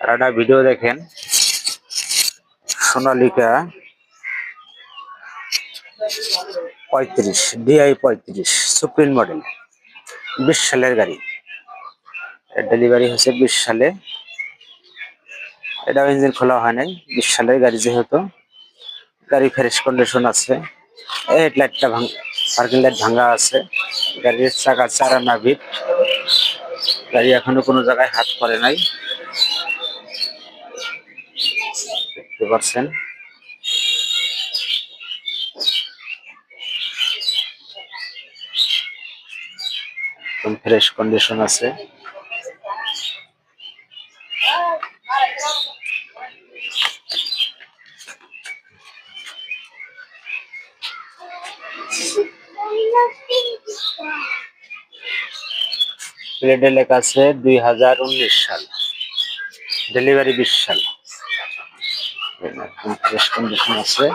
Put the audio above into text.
আর একটা ভিডিও দেখেন, Sonalika 35 DI 35 supreme model, 20 সালের গাড়ি। ডেলিভারি হচ্ছে 20 সালে। এটা ইঞ্জিন খোলা হয় নাই, 20 সালের গাড়ি যেহেতু। গাড়ি ফ্রেশ কন্ডিশন আছে। হেডলাইটটা পার্কিং লাইট ভাঙা আছে। গাড়ির চাকা 4 আনা বিট। গাড়ি এখনো কোনো জায়গায় হাত পড়ে নাই, দেখতে পাচ্ছেন। ফ্রেশ কন্ডিশন আছে। প্লেটে লেখা আছে 2019 সাল, ডেলিভারি 20 সাল। ফ্রেশ কন্ডিশন আছে।